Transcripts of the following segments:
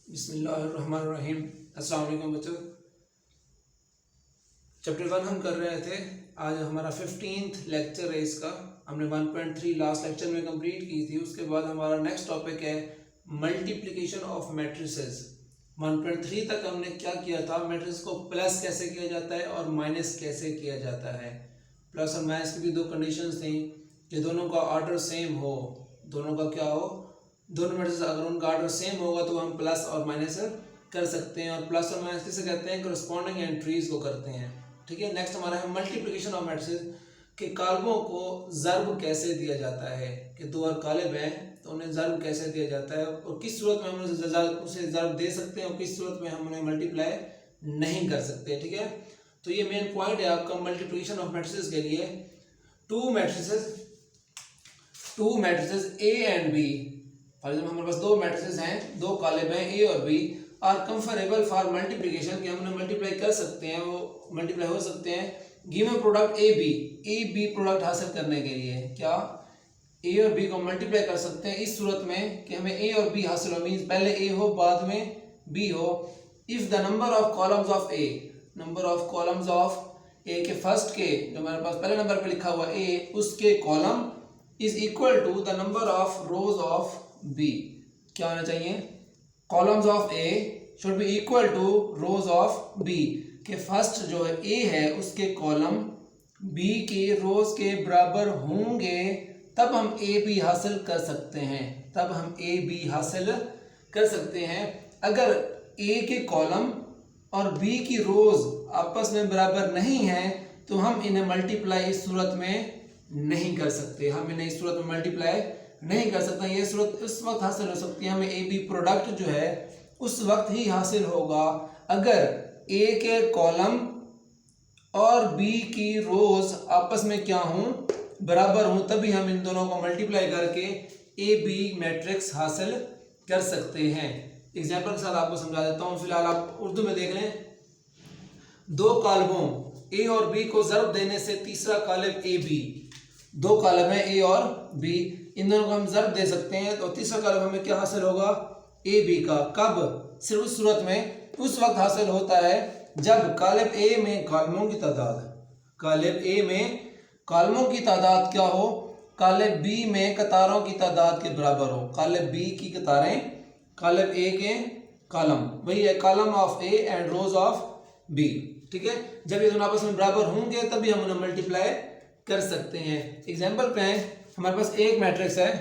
बिस्मिल्लाहिर्रहमानिर्रहीम। अस्सलाम वालेकुम बच्चों। चैप्टर 1 हम कर रहे थे। आज हमारा 15th लेक्चर है इसका। हमने 1.3 लास्ट लेक्चर में कंप्लीट की थी। उसके बाद हमारा नेक्स्ट टॉपिक है मल्टीप्लिकेशन ऑफ मैट्रिसेस। 1.3 तक हमने क्या किया था, मैट्रिक्स को प्लस कैसे किया जाता है और माइनस कैसे किया जाता है। प्लस और माइनस की भी दो कंडीशंस थी कि दोनों का ऑर्डर सेम हो, दोनों का क्या हो, दोनों मैट्रिक्स अगर उनका ऑर्डर सेम होगा तो हम प्लस और माइनस कर सकते हैं। और प्लस और माइनस किसे कहते हैं, करस्पॉन्डिंग एंट्रीज को करते हैं। ठीक है, नेक्स्ट हमारा है मल्टीप्लिकेशन ऑफ मैट्रिक्स के कालमों को ज़र्ब कैसे दिया जाता है कि दो और कालिब हैं तो उन्हें ज़र्ब कैसे दिया जाता है और किस सूरत में हम उसे ज़र्ब दे सकते हैं और किस सूरत में हम उन्हें मल्टीप्लाई नहीं कर सकते। ठीक है, तो ये मेन पॉइंट है आपका मल्टीप्लिकेशन ऑफ मैट्रिसेस के लिए। Two matrices A and B, for example हमारे पास दो मैट्रिसेस हैं, दो कॉलम हैं ए और बी, आर कंफरेबल फॉर मल्टीप्लिकेशन, कि हम उन्हें मल्टीप्लाई कर सकते हैं, वो मल्टीप्लाई हो सकते हैं। Given product A B product हासिल करने के लिए क्या ए और बी को मल्टीप्लाई कर सकते हैं इस सूरत में कि हमें ए और बी हासिल हो, मीन्स पहले ए हो बाद में बी हो। If the number of columns of A, number of columns of A के फर्स्ट के जो हमारे पास पहले नंबर पे लिखा हुआ ए, उसके column is equal to the number of rows of B. क्या होना चाहिए, columns of A should be equal to rows of B, के फर्स्ट जो है ए है उसके कॉलम बी के रोज के बराबर होंगे तब हम ए बी हासिल कर सकते हैं, तब हम ए बी हासिल कर सकते हैं। अगर ए के कॉलम और बी की रोज आपस में बराबर नहीं है तो हम इन्हें मल्टीप्लाई इस सूरत में नहीं कर सकते, हम इन्हें इस सूरत में मल्टीप्लाई नहीं कर सकते। ये सूरत उस वक्त हासिल हो सकती है, हमें ए बी प्रोडक्ट जो है उस वक्त ही हासिल होगा अगर ए के कॉलम और बी की रोज आपस में क्या हों, बराबर हों, तभी हम इन दोनों को मल्टीप्लाई करके ए बी मैट्रिक्स हासिल कर सकते हैं। एग्जाम्पल के साथ आपको समझा देता हूँ, फिलहाल आप उर्दू में देख लें। दो कॉलमों ए और बी को ज़र्ब देने से तीसरा कॉलम ए बी, दो कॉलम है ए और बी, इन दोनों को हम ज़र्ब दे सकते हैं तो तीसरा कॉलम हमें क्या हासिल होगा, ए बी का। कब, सिर्फ उस सूरत में, उस वक्त हासिल होता है जब कॉलम ए में कॉलमों की तादाद, कॉलम ए में कॉलमों की तादाद क्या हो, कॉलम बी में कतारों की तादाद के बराबर हो। कॉलम बी की कतारें कॉलम ए के कॉलम, वही है column of A and rows of B. ठीक है, जब ये दोनों आपस में बराबर होंगे तभी हम उन्हें मल्टीप्लाई कर सकते हैं। एग्जाम्पल पे हमारे पास एक मैट्रिक्स है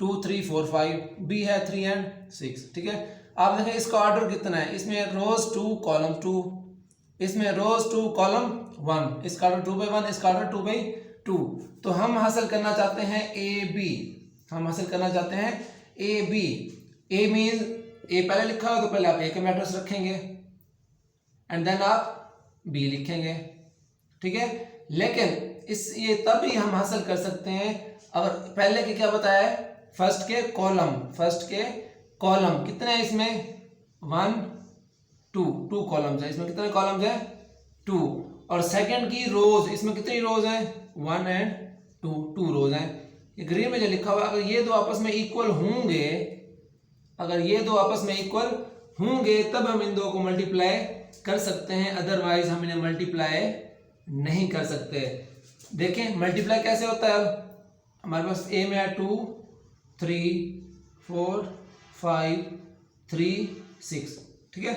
2 3 4 5, बी है 3 एंड 6। ठीक है, आप देखें इसका ऑर्डर कितना है, इसमें रोज 2 कॉलम 2, इसमें रोज 2 कॉलम 1, इसका ऑर्डर 2/1, इसका ऑर्डर 2/2। तो हम हासिल करना चाहते हैं ए बी, हम हासिल करना चाहते हैं ए बी। ए मीन ए पहले लिखा हो तो पहले आप ए का मैट्रिक्स रखेंगे एंड देन आप बी लिखेंगे। ठीक है, लेकिन इस ये तभी हम हासिल कर सकते हैं अगर पहले के क्या बताया है, फर्स्ट के कॉलम कितने हैं, इसमें 1 2 कॉलम्स हैं, इसमें कितने कॉलम्स हैं 2, और सेकंड की रोज, इसमें कितनी रोज हैं 1 एंड 2 रोज हैं। ग्रीन में जो लिखा हुआ, अगर ये दो आपस में इक्वल होंगे, अगर ये दो आपस में इक्वल होंगे तब हम इन दो को मल्टीप्लाई कर सकते हैं, अदरवाइज हम इन्हें मल्टीप्लाई नहीं कर सकते। देखें मल्टीप्लाई कैसे होता है। अब हमारे पास ए में है 2 3 4 5 3 6। ठीक है,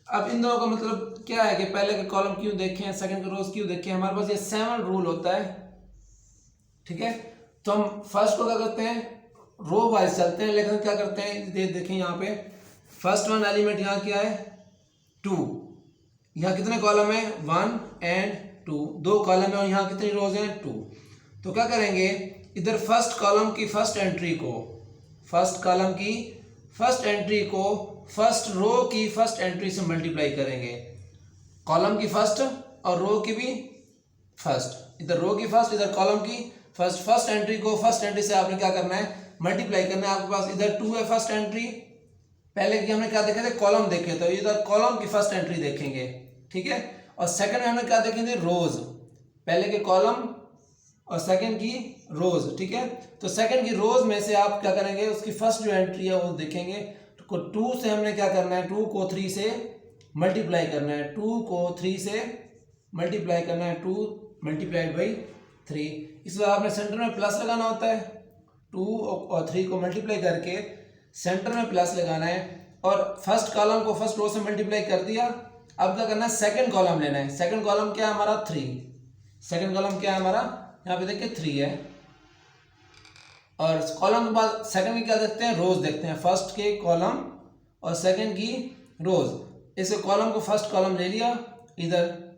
अब इन दोनों का मतलब क्या है कि पहले के कॉलम क्यों देखें, सेकंड के रोज क्यों देखें। हमारे पास ये 7 रूल होता है। ठीक है, तो हम फर्स्ट को क्या करते हैं, रो वाइज चलते हैं, लेकिन क्या करते हैं, देखें यहाँ पे फर्स्ट वन एलिमेंट यहाँ क्या है 2, यहाँ कितने कॉलम है 1 एंड 2, 2 कॉलम है और यहाँ कितनी रोज हैं 2। तो क्या करेंगे, इधर फर्स्ट कॉलम की फर्स्ट एंट्री को, फर्स्ट कॉलम की फर्स्ट एंट्री को फर्स्ट रो की फर्स्ट एंट्री से मल्टीप्लाई करेंगे, कॉलम की फर्स्ट और रो की भी फर्स्ट, इधर रो की फर्स्ट इधर कॉलम की फर्स्ट, फर्स्ट एंट्री को फर्स्ट एंट्री से आपने क्या करना है मल्टीप्लाई करना है। आपके पास इधर 2 है फर्स्ट एंट्री, पहले की हमने क्या देखे थे कॉलम देखे, तो इधर कॉलम की फर्स्ट एंट्री देखेंगे। ठीक है, और सेकंड में हमने क्या देखेंगे रोज, पहले के कॉलम और सेकंड की रोज। ठीक है, तो सेकंड की रोज में से आप क्या करेंगे, उसकी फर्स्ट जो एंट्री है वो देखेंगे, तो को 2 से हमने क्या करना है, 2 को 3 से मल्टीप्लाई करना है, 2 को 3 से मल्टीप्लाई करना है, 2 मल्टीप्लाइड बाई 3। इस बार आपने सेंटर में प्लस लगाना होता है, 2 और 3 को मल्टीप्लाई करके सेंटर में प्लस लगाना है, और फर्स्ट कॉलम को फर्स्ट रो से मल्टीप्लाई कर दिया। अब क्या करना है, सेकंड कॉलम लेना है। सेकंड कॉलम क्या है हमारा, 3। सेकंड कॉलम क्या है हमारा, यहाँ पे देखिए 3 है, और कॉलम के बाद सेकंड के क्या देखते हैं, रोज देखते हैं, फर्स्ट के कॉलम और सेकंड की रोज। इस कॉलम को फर्स्ट कॉलम ले लिया, इधर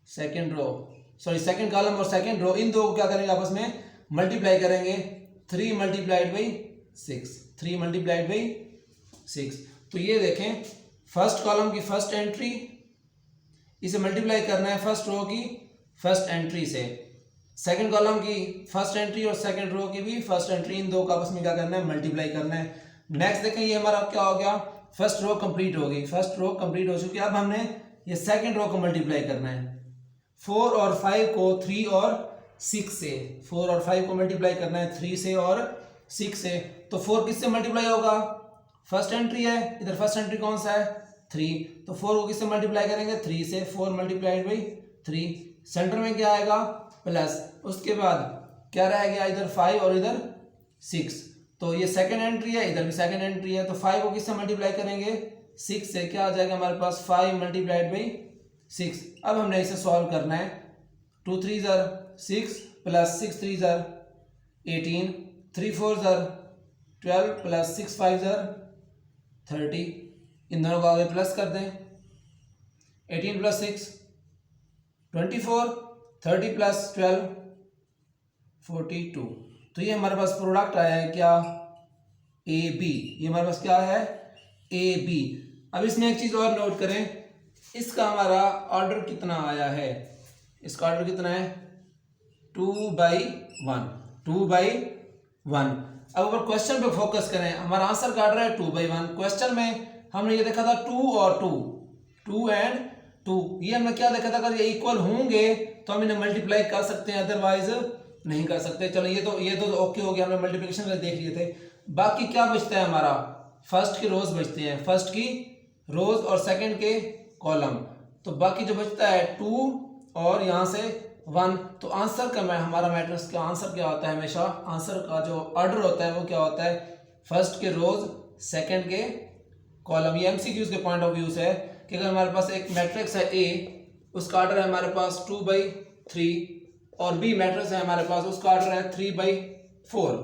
second row, sorry second column और सेकंड रो, इन दो को क्या करेंगे, आपस में मल्टीप्लाई करेंगे। 3 मल्टीप्लाइड बाई 6, 3 मल्टीप्लाइड बाई 6। तो ये देखें, फर्स्ट कॉलम की फर्स्ट एंट्री, इसे मल्टीप्लाई करना है फर्स्ट रो की फर्स्ट एंट्री से, सेकंड कॉलम की फर्स्ट एंट्री और सेकंड रो की भी फर्स्ट एंट्री, इन दो का आपस में क्या करना है, मल्टीप्लाई करना है। नेक्स्ट देखें, ये हमारा क्या हो गया, फर्स्ट रो कंप्लीट हो गई, फर्स्ट रो कंप्लीट हो चुकी है। अब हमने ये सेकंड रो को मल्टीप्लाई करना है, 4 और 5 को 3 और 6 से, 4 और 5 को मल्टीप्लाई करना है 3 से और 6 से। तो 4 किससे मल्टीप्लाई होगा, फर्स्ट एंट्री है, इधर फर्स्ट एंट्री कौन सा है, 3, तो 4 को किससे मल्टीप्लाई करेंगे, 3 से, 4 मल्टीप्लाइड बाई 3। सेंटर में क्या आएगा, प्लस, उसके बाद क्या रह गया, इधर 5 और इधर 6, तो ये सेकंड एंट्री है, इधर भी सेकंड एंट्री है, तो 5 को किससे मल्टीप्लाई करेंगे, 6 से, क्या आ जाएगा हमारे पास, 5 मल्टीप्लाइड बाई 6। अब हमने इसे सॉल्व करना है, 2 3 ज़र 6 प्लस 6 3 ज़र 18, 3 4 ज़र 12 प्लस 6 5 ज़र 30। इन दोनों को आगे प्लस कर दें, 18 प्लस 6 24, 30 प्लस 12 42। तो ये हमारे पास प्रोडक्ट आया है क्या, ए बी, ये हमारे पास क्या है, ए बी। अब इसमें एक चीज़ और नोट करें, इसका हमारा ऑर्डर कितना आया है, इसका ऑर्डर कितना है, 2/1, 2/1। अब अगर क्वेश्चन पे फोकस करें, हमारा आंसर का ऑर्डर है 2/1। क्वेश्चन में हमने ये देखा था 2 और 2, 2 एंड 2, ये हमने क्या देखा था, अगर ये इक्वल होंगे तो हम इन्हें मल्टीप्लाई कर सकते हैं, अदरवाइज नहीं कर सकते। चलो ये तो ओके हो गया, हमने मल्टीप्लिकेशन में देख लिए थे। बाकी क्या बचता है हमारा, फर्स्ट के रोज बचते हैं, फर्स्ट की रोज और सेकंड के कॉलम। तो बाकी जो बचता है 2 और यहाँ से 1। तो आंसर का हमारा मैट्रिक्स का आंसर क्या होता है, हमेशा आंसर का जो ऑर्डर होता है वो क्या होता है, फर्स्ट के रोज सेकंड के कॉलम। ये एमसीक्यूज के पॉइंट ऑफ व्यू से है कि अगर हमारे पास एक मैट्रिक्स है ए, उसका ऑर्डर है हमारे पास 2/3, और बी मैट्रिक्स है हमारे पास, उसका ऑर्डर है 3/4।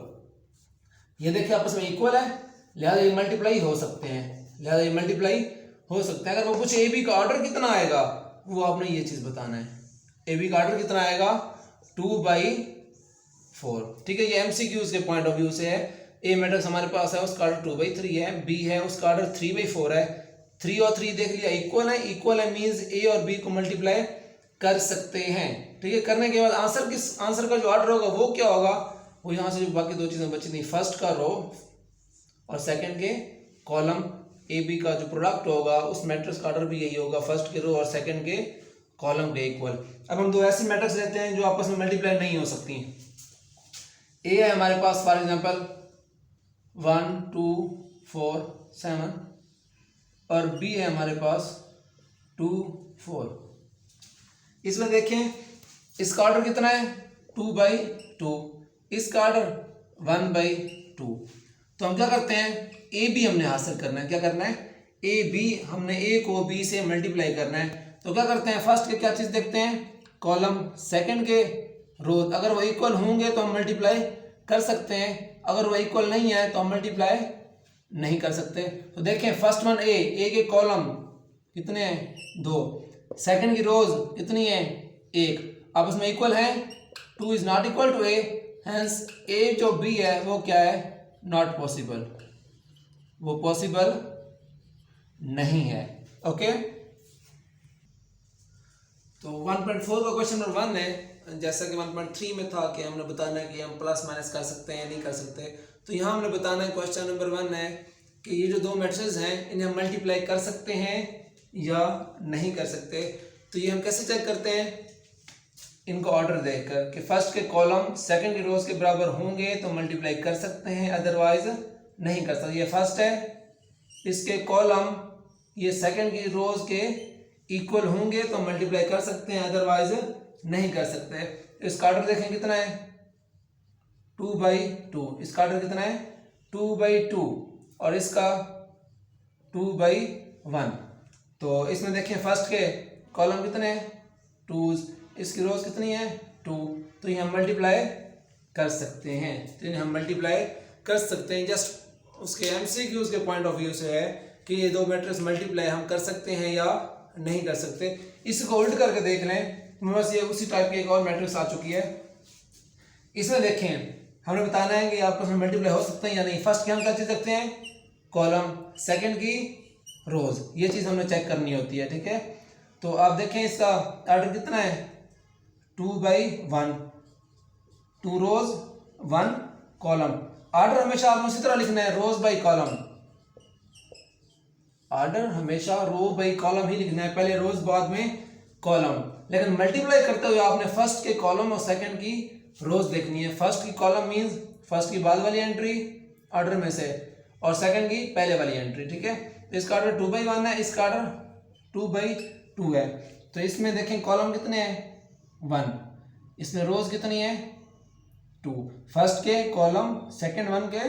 ये देखिए आपस में इक्वल है, लिहाजा ये मल्टीप्लाई हो सकते हैं, लिहाजा ये मल्टीप्लाई हो सकता है। अगर वो पूछे ए बी का ऑर्डर कितना आएगा, वो आपने ये चीज बताना है, ए बी का ऑर्डर कितना आएगा, 2/4। ठीक है, ये एमसीक्यूज के पॉइंट ऑफ व्यू से है। ए मैट्रिक्स हमारे पास है, उसका ऑर्डर 2/3 है, बी है उसका ऑर्डर 3/4 है। 3 और 3 देख लिया इक्वल है, इक्वल है मींस ए और बी को मल्टीप्लाई कर सकते हैं। ठीक है, करने के बाद आंसर का जो ऑर्डर होगा वो क्या होगा, वो यहाँ से जो बाकी दो चीजें बची थी, फर्स्ट का रो और सेकंड के कॉलम, ए बी का जो प्रोडक्ट होगा उस मैट्रिक्स का ऑर्डर भी यही होगा, फर्स्ट के रो और सेकंड के कॉलम के इक्वल। अब हम दो ऐसी मैट्रिक्स लेते हैं जो आपस में मल्टीप्लाई नहीं हो सकती। ए है हमारे पास फॉर एग्जांपल 1 2 4 7, और बी है हमारे पास 2 4। इसमें देखें इसका ऑर्डर कितना है, 2/2, इसका ऑर्डर 1/2। तो हम क्या करते हैं, ए बी हमने हासिल करना है, क्या करना है, ए बी, हमने ए को बी से मल्टीप्लाई करना है। तो क्या करते हैं, फर्स्ट के क्या चीज देखते हैं, कॉलम, सेकंड के रो, अगर वो इक्वल होंगे तो हम मल्टीप्लाई कर सकते हैं, अगर वो इक्वल नहीं है तो हम मल्टीप्लाई नहीं कर सकते। तो देखें फर्स्ट वन ए के कॉलम कितने हैं, 2, सेकंड की रोज कितनी है, 1, आपस में इक्वल है, 2 is not equal to A, hence A जो बी है वो क्या है, नॉट पॉसिबल, वो पॉसिबल नहीं है। ओके, तो 1.4 का क्वेश्चन नंबर 1 है, जैसा कि 1.3 में था कि हमने बताना है कि हम प्लस माइनस कर सकते हैं या नहीं कर सकते। तो यहाँ हमने बताना है, क्वेश्चन नंबर 1 है कि ये जो दो मैट्रिक्स हैं इन्हें हम मल्टीप्लाई कर सकते हैं या नहीं कर सकते। तो ये हम कैसे चेक करते हैं, इनको ऑर्डर देखकर कि फर्स्ट के कॉलम सेकंड के रोज के बराबर होंगे तो मल्टीप्लाई कर सकते हैं, अदरवाइज नहीं कर सकते। ये फर्स्ट है, इसके कॉलम ये सेकंड की रोज के इक्वल होंगे तो मल्टीप्लाई कर सकते हैं, अदरवाइज नहीं कर सकते। इसका ऑर्डर देखें कितना है 2/2, इसका ऑर्डर कितना है 2/2 और इसका 2/1। तो इसमें देखें फर्स्ट के कॉलम कितने हैं 2, इसकी रोज कितनी है 2, तो ये हम मल्टीप्लाई कर सकते हैं, तो इन्हें हम मल्टीप्लाई कर सकते हैं। जस्ट उसके एमसीक्यूज के पॉइंट ऑफ व्यू से है कि ये दो मैट्रिक्स मल्टीप्लाई हम कर सकते हैं या नहीं कर सकते। इसको उल्ट करके देख लें, बस ये उसी टाइप की एक और मैट्रिक्स आ चुकी है। इसमें देखें हमें बताना है कि आपस में मल्टीप्लाई हो सकते हैं या नहीं। फर्स्ट की हम क्या चीज़ रखते हैं कॉलम, सेकंड की रोज, ये चीज़ हमें चेक करनी होती है, ठीक है। तो आप देखें इसका ऑर्डर कितना है 2/1, 2 रोज 1 कॉलम। ऑर्डर हमेशा आपको इसी तरह लिखना है रोज बाई कॉलम, ऑर्डर हमेशा रो बाई कॉलम ही लिखना है, पहले रोज बाद में कॉलम। लेकिन मल्टीप्लाई करते हुए आपने फर्स्ट के कॉलम और सेकंड की रोज देखनी है। फर्स्ट की कॉलम मींस फर्स्ट की बाद वाली एंट्री ऑर्डर में से और सेकंड की पहले वाली एंट्री, ठीक है। तो इसका ऑर्डर 2/1 है, इसका ऑर्डर 2/2 है। तो इसमें देखें कॉलम कितने हैं 1, इसमें रोज कितनी है 2। फर्स्ट के कॉलम सेकंड 1 के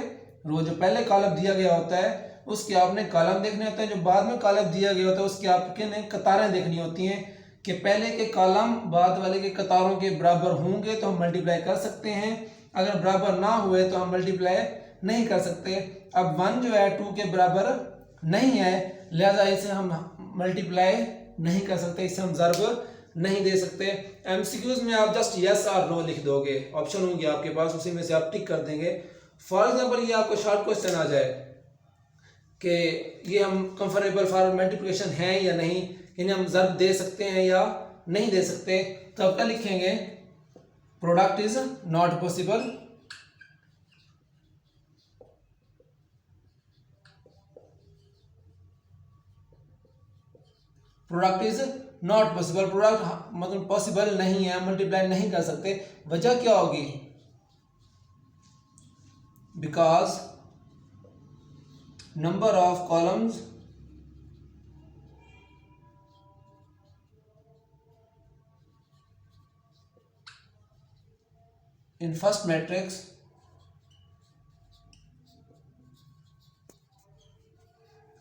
रोज, जो पहले कॉलम दिया गया होता है उसके आपने कॉलम देखने होते हैं, जो बाद में कॉलम दिया गया होता है उसकी आपके कतारें देखनी होती हैं कि पहले के कॉलम बाद वाले के कतारों के बराबर होंगे तो हम मल्टीप्लाई कर सकते हैं, अगर बराबर ना हुए तो हम मल्टीप्लाई नहीं कर सकते। अब 1 जो है 2 के बराबर नहीं है, लिहाजा इसे हम मल्टीप्लाई नहीं कर सकते, इसे हम ज़र्ब नहीं दे सकते। एमसीक्यूज में आप जस्ट यस और नो लिख दोगे, ऑप्शन होंगे आपके पास, उसी में से आप टिक कर देंगे। फॉर एग्जाम्पल ये आपको शॉर्ट क्वेश्चन आ जाए कि ये हम कंफर्टेबल फॉर मल्टीप्लिकेशन है या नहीं, इन्हें हम ज़र्ब दे सकते हैं या नहीं दे सकते, तो आप क्या लिखेंगे product is not possible, product is not possible, product मतलब पॉसिबल नहीं है, मल्टीप्लाई नहीं कर सकते। वजह क्या होगी because number of columns in first matrix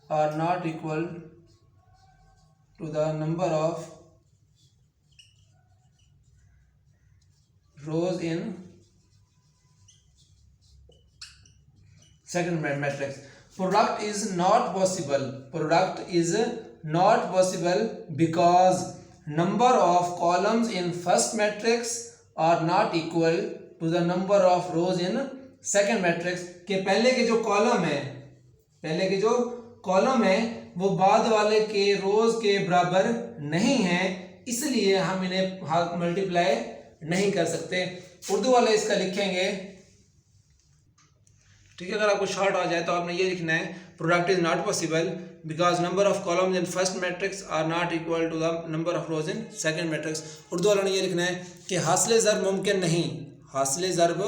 are not equal to the number of rows in second matrix. Product is not possible, product is not possible because number of columns in first matrix are not equal to the number of rows in second matrix। के पहले के जो column है, पहले के जो column है वो बाद वाले के रोज के बराबर नहीं है, इसलिए हम इन्हें मल्टीप्लाई नहीं कर सकते। उर्दू वाले इसका लिखेंगे, ठीक है। अगर आपको शॉर्ट आ जाए तो आपने ये लिखना है product is not possible because number of columns in first matrix are not equal to the number of rows in second matrix. Urdu वालों ने ये लिखना है कि हासिल ज़र्ब मुमकिन नहीं, हासिल ज़र्ब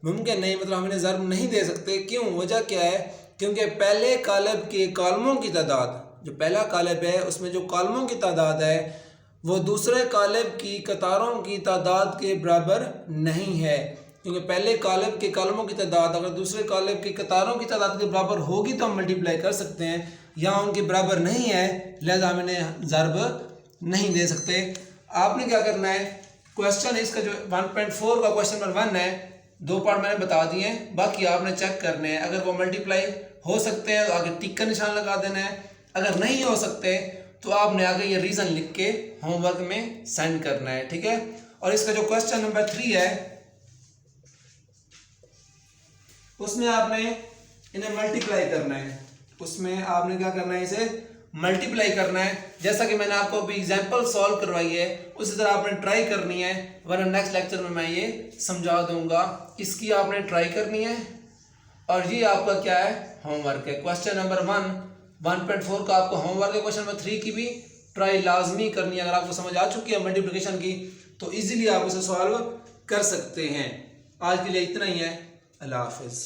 मुमकिन नहीं मतलब हम इन्हें ज़र्ब नहीं दे सकते। क्यों, वजह क्या है, क्योंकि पहले कालब के कॉलमों की तादाद, जो पहला कालब है उसमें जो कॉलमों की तादाद है वो दूसरे कालब की कतारों की तादाद के बराबर नहीं है, क्योंकि पहले कालब के कॉलमों की तादाद अगर दूसरे कालब की कतारों की तादाद के बराबर होगी तो हम मल्टीप्लाई कर सकते हैं, यहाँ उनके बराबर नहीं है लिहाजा हम इन्हें ज़र्ब नहीं दे सकते। आपने क्या करना है, क्वेश्चन इसका जो 1.4 का क्वेश्चन नंबर 1 है, 2 पार्ट मैंने बता दिए हैं, बाकी आपने चेक करने हैं। अगर वो मल्टीप्लाई हो सकते हैं तो आगे टिक का निशान लगा देना है, अगर नहीं हो सकते तो आपने आगे ये रीज़न लिख के होमवर्क में सेंड करना है, ठीक है। और इसका जो क्वेश्चन नंबर 3 है उसमें आपने इन्हें मल्टीप्लाई करना है, उसमें आपने क्या करना है, इसे मल्टीप्लाई करना है। जैसा कि मैंने आपको अभी एग्जांपल सॉल्व करवाई है उसी तरह आपने ट्राई करनी है, वरना नेक्स्ट लेक्चर में मैं ये समझा दूंगा। इसकी आपने ट्राई करनी है और ये आपका क्या है, होमवर्क है। क्वेश्चन नंबर 1.4 का आपको होमवर्क है, क्वेश्चन नंबर 3 की भी ट्राई लाजमी करनी है। अगर आपको समझ आ चुकी है मल्टीप्लिकेशन की तो इजीली आप उसे सॉल्व कर सकते हैं। आज के लिए इतना ही है, अल्लाह हाफिज़।